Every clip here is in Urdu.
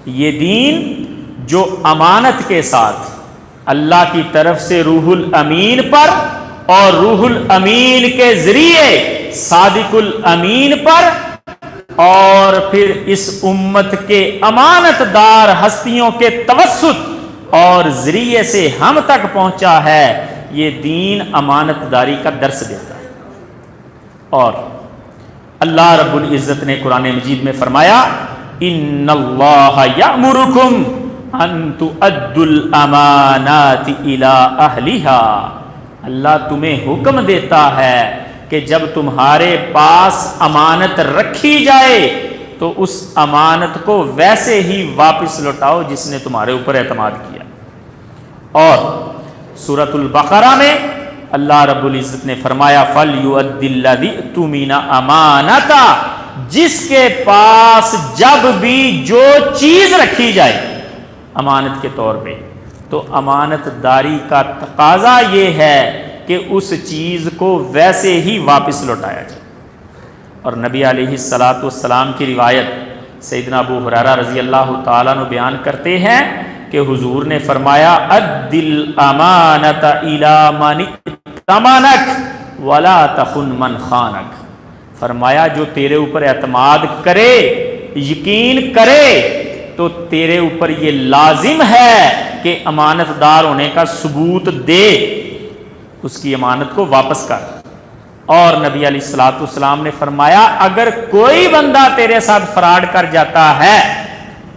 یہ دین جو امانت کے ساتھ اللہ کی طرف سے روح الامین پر اور روح الامین کے ذریعے صادق الامین پر اور پھر اس امت کے امانت دار ہستیوں کے توسط اور ذریعے سے ہم تک پہنچا ہے، یہ دین امانت داری کا درس دیتا ہے۔ اور اللہ رب العزت نے قرآن مجید میں فرمایا ان اللہ یأمرکم ان تؤدوا الامانات الی اہلہا، اللہ تمہیں حکم دیتا ہے کہ جب تمہارے پاس امانت رکھی جائے تو اس امانت کو ویسے ہی واپس لوٹاؤ جس نے تمہارے اوپر اعتماد کیا۔ اور سورۃ البقرہ میں اللہ رب العزت نے فرمایا فَلْيُؤَدِّ الَّذِي اؤْتُمِنَ أَمَانَتَهُ، جس کے پاس جب بھی جو چیز رکھی جائے امانت کے طور پہ، تو امانت داری کا تقاضا یہ ہے کہ اس چیز کو ویسے ہی واپس لوٹایا جائے۔ اور نبی علیہ الصلاۃ والسلام کی روایت سیدنا ابو ہریرہ رضی اللہ تعالیٰ عنہ بیان کرتے ہیں کہ حضور نے فرمایا ادِ الامانۃ الی من ائتمنک ولا تخن من خانک، فرمایا جو تیرے اوپر اعتماد کرے، یقین کرے، تو تیرے اوپر یہ لازم ہے کہ امانت دار ہونے کا ثبوت دے، اس کی امانت کو واپس کر۔ اور نبی علیہ الصلوۃ والسلام نے فرمایا اگر کوئی بندہ تیرے ساتھ فراڈ کر جاتا ہے،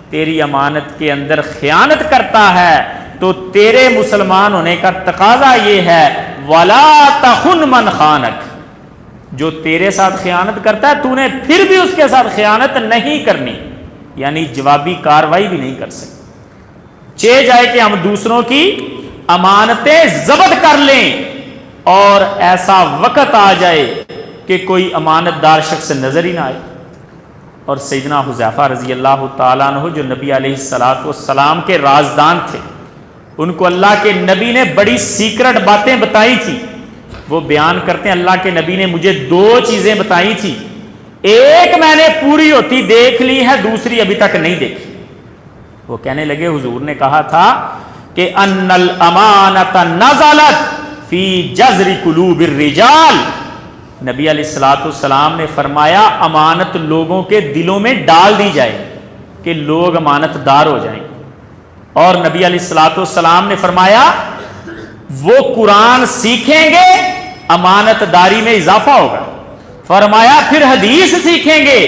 تیری امانت کے اندر خیانت کرتا ہے، تو تیرے مسلمان ہونے کا تقاضا یہ ہے ولا تخن من خانک، جو تیرے ساتھ خیانت کرتا ہے تو نے پھر بھی اس کے ساتھ خیانت نہیں کرنی، یعنی جوابی کاروائی بھی نہیں کر سکتے۔ چاہے جائے کہ ہم دوسروں کی امانتیں ضبط کر لیں اور ایسا وقت آ جائے کہ کوئی امانت دار شخص نظر ہی نہ آئے۔ اور سیدنا حذیفہ رضی اللہ تعالیٰ عنہ جو نبی علیہ الصلاۃ والسلام کے رازدان تھے، ان کو اللہ کے نبی نے بڑی سیکرٹ باتیں بتائی تھی، وہ بیان کرتے ہیں اللہ کے نبی نے مجھے 2 چیزیں بتائی تھی، ایک میں نے پوری ہوتی دیکھ لی ہے، دوسری ابھی تک نہیں دیکھی۔ وہ کہنے لگے حضور نے کہا تھا کہ ان الامانۃ نزلت فی جذر قلوب الرجال، نبی علیہ الصلوۃ والسلام نے فرمایا امانت لوگوں کے دلوں میں ڈال دی جائے کہ لوگ امانت دار ہو جائیں۔ اور نبی علیہ الصلوۃ والسلام نے فرمایا وہ قرآن سیکھیں گے امانت داری میں اضافہ ہوگا، فرمایا پھر حدیث سیکھیں گے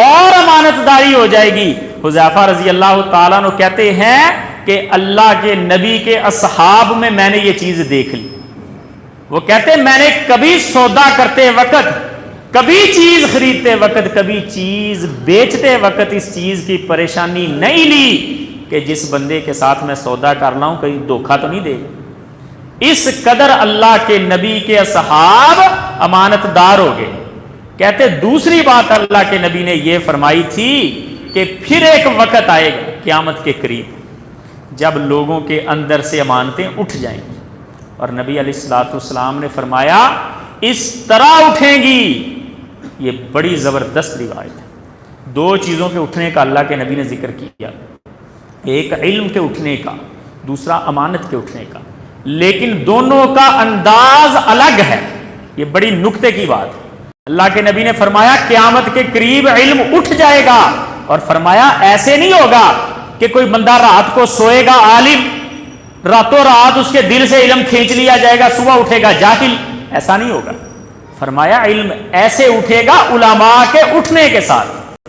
اور امانت داری ہو جائے گی۔ حذیفہ رضی اللہ تعالیٰ عنہ کہتے ہیں کہ اللہ کے نبی کے اصحاب میں میں نے یہ چیز دیکھ لی، وہ کہتے ہیں میں نے کبھی سودا کرتے وقت، کبھی چیز خریدتے وقت، کبھی چیز بیچتے وقت اس چیز کی پریشانی نہیں لی کہ جس بندے کے ساتھ میں سودا کر رہا ہوں کہیں دھوکہ تو نہیں دے گا۔ اس قدر اللہ کے نبی کے اصحاب امانت دار ہو گئے۔ کہتے دوسری بات اللہ کے نبی نے یہ فرمائی تھی کہ پھر ایک وقت آئے گا قیامت کے قریب جب لوگوں کے اندر سے امانتیں اٹھ جائیں گی، اور نبی علیہ الصلوۃ والسلام نے فرمایا اس طرح اٹھیں گی، یہ بڑی زبردست روایت ہے۔ 2 چیزوں کے اٹھنے کا اللہ کے نبی نے ذکر کیا، ایک علم کے اٹھنے کا، دوسرا امانت کے اٹھنے کا، لیکن دونوں کا انداز الگ ہے، یہ بڑی نکتے کی بات ہے۔ اللہ کے نبی نے فرمایا قیامت کے قریب علم اٹھ جائے گا، اور فرمایا ایسے نہیں ہوگا کہ کوئی بندہ رات کو سوئے گا عالم، راتوں رات اس کے دل سے علم کھینچ لیا جائے گا، صبح اٹھے گا جاہل، ایسا نہیں ہوگا۔ فرمایا علم ایسے اٹھے گا علماء کے اٹھنے کے ساتھ،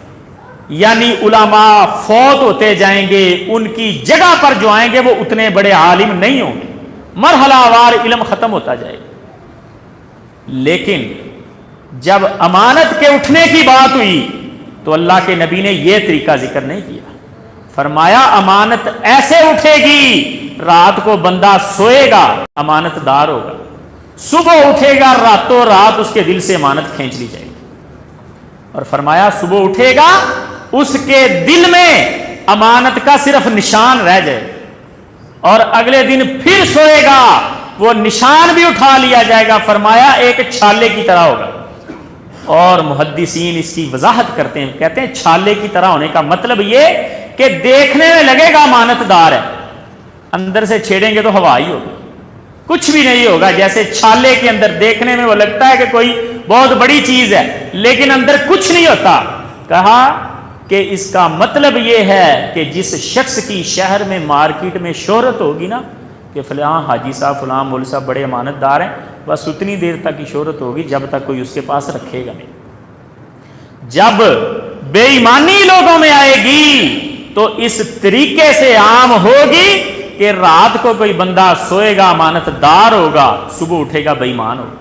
یعنی علماء فوت ہوتے جائیں گے، ان کی جگہ پر جو آئیں گے وہ اتنے بڑے عالم نہیں ہوں گے، مرحلہ وار علم ختم ہوتا جائے گا۔ لیکن جب امانت کے اٹھنے کی بات ہوئی تو اللہ کے نبی نے یہ طریقہ ذکر نہیں کیا، فرمایا امانت ایسے اٹھے گی، رات کو بندہ سوئے گا امانت دار ہوگا، صبح اٹھے گا راتوں رات اس کے دل سے امانت کھینچ لی جائے گی، اور فرمایا صبح اٹھے گا اس کے دل میں امانت کا صرف نشان رہ جائے گا، اور اگلے دن پھر سوئے گا وہ نشان بھی اٹھا لیا جائے گا، فرمایا ایک چھالے کی طرح ہوگا۔ اور محدثین اس کی وضاحت کرتے ہیں، کہتے ہیں چھالے کی طرح ہونے کا مطلب یہ کہ دیکھنے میں لگے گا امانت دار ہے، اندر سے چھیڑیں گے تو ہوا ہی ہوگی، کچھ بھی نہیں ہوگا. جیسے چھالے کے اندر دیکھنے میں وہ لگتا ہے کہ کوئی بہت بڑی چیز ہے لیکن اندر کچھ نہیں ہوتا. کہا کہ اس کا مطلب یہ ہے کہ جس شخص کی شہر میں مارکیٹ میں شہرت ہوگی نا کہ فلاں حاجی صاحب فلاں مول صاحب بڑے امانت دار ہیں، بس اتنی دیر تک کی شہرت ہوگی جب تک کوئی اس کے پاس رکھے گا نہیں. جب بے ایمانی لوگوں میں آئے گی تو اس طریقے سے عام ہوگی کہ رات کو کوئی بندہ سوئے گا امانت دار ہوگا، صبح اٹھے گا بے ایمان ہوگا.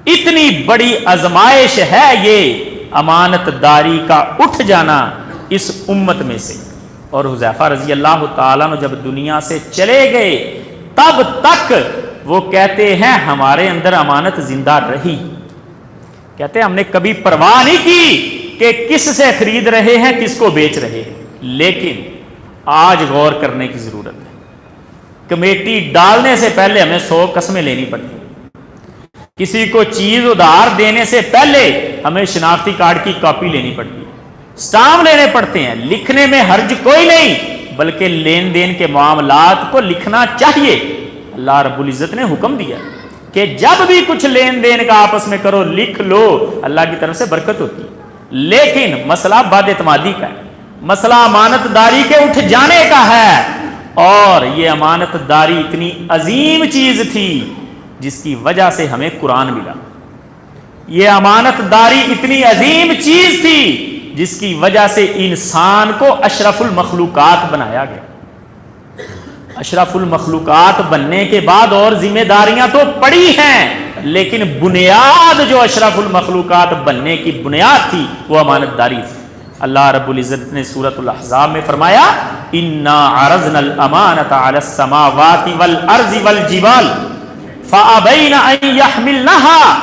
اتنی بڑی آزمائش ہے یہ امانت داری کا اٹھ جانا اس امت میں سے. اور حذیفہ رضی اللہ تعالیٰ عنہ جب دنیا سے چلے گئے تب تک وہ کہتے ہیں ہمارے اندر امانت زندہ رہی. کہتے ہیں ہم نے کبھی پرواہ نہیں کی کہ کس سے خرید رہے ہیں کس کو بیچ رہے ہیں، لیکن آج غور کرنے کی ضرورت ہے. کمیٹی ڈالنے سے پہلے ہمیں 100 قسمیں لینی پڑتی ہیں. کسی کو چیز ادھار دینے سے پہلے ہمیں شناختی کارڈ کی کاپی لینی پڑتی ہے، سٹامپ لینے پڑتے ہیں. لکھنے میں حرج کوئی نہیں، بلکہ لین دین کے معاملات کو لکھنا چاہیے. اللہ رب العزت نے حکم دیا کہ جب بھی کچھ لین دین کا آپس میں کرو لکھ لو، اللہ کی طرف سے برکت ہوتی ہے. لیکن مسئلہ بد اعتمادی کا ہے، مسئلہ امانت داری کے اٹھ جانے کا ہے. اور یہ امانت داری اتنی عظیم چیز تھی جس کی وجہ سے ہمیں قرآن ملا. یہ امانت داری اتنی عظیم چیز تھی جس کی وجہ سے انسان کو اشرف المخلوقات بنایا گیا. اشرف المخلوقات بننے کے بعد اور ذمہ داریاں تو پڑی ہیں، لیکن بنیاد جو اشرف المخلوقات بننے کی بنیاد تھی وہ امانت داری تھی. اللہ رب العزت نے سورۃ الاحزاب میں فرمایا انا عرضنا الامانۃ علی السماوات والارض والجبال فابین ان یحملنها.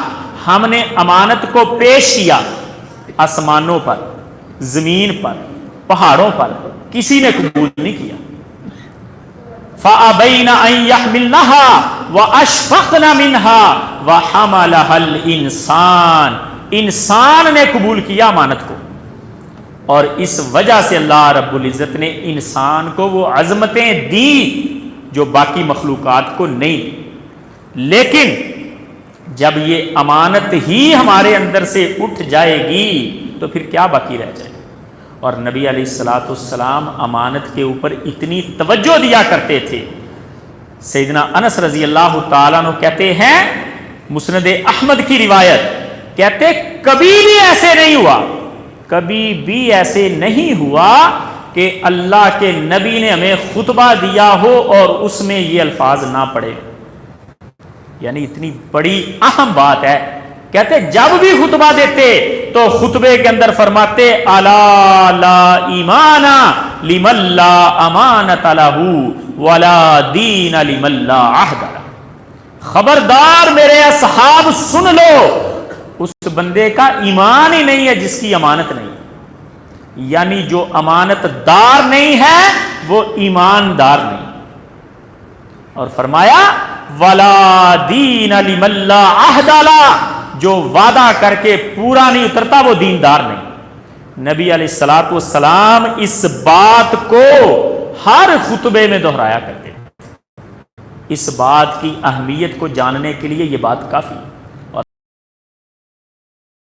ہم نے امانت کو پیش کیا آسمانوں پر، زمین پر، پہاڑوں پر، کسی نے قبول نہیں کیا. فابین ان یحملنها واشفقن منها وحملها الانسان. انسان نے قبول کیا امانت کو، اور اس وجہ سے اللہ رب العزت نے انسان کو وہ عظمتیں دی جو باقی مخلوقات کو نہیں دی. لیکن جب یہ امانت ہی ہمارے اندر سے اٹھ جائے گی تو پھر کیا باقی رہ جائے. اور نبی علیہ الصلوۃ والسلام امانت کے اوپر اتنی توجہ دیا کرتے تھے. سیدنا انس رضی اللہ تعالیٰ عنہ کہتے ہیں، مسند احمد کی روایت، کہتے کبھی بھی ایسے نہیں ہوا، کبھی بھی ایسے نہیں ہوا کہ اللہ کے نبی نے ہمیں خطبہ دیا ہو اور اس میں یہ الفاظ نہ پڑھے. یعنی اتنی بڑی اہم بات ہے. کہتے جب بھی خطبہ دیتے تو خطبے کے اندر فرماتے الا لا ایمان لمن لا امانت لہ ولا دین لمن لا عہد لہ. خبردار میرے اصحاب سن لو، اس بندے کا ایمان ہی نہیں ہے جس کی امانت نہیں. یعنی جو امانت دار نہیں ہے وہ ایماندار نہیں. اور فرمایا ولا دین لمن لا عہد لہ، جو وعدہ کر کے پورا نہیں اترتا وہ دیندار نہیں. نبی علیہ الصلوۃ والسلام اس بات کو ہر خطبے میں دہرایا کرتے ہیں. اس بات کی اہمیت کو جاننے کے لیے یہ بات کافی ہے.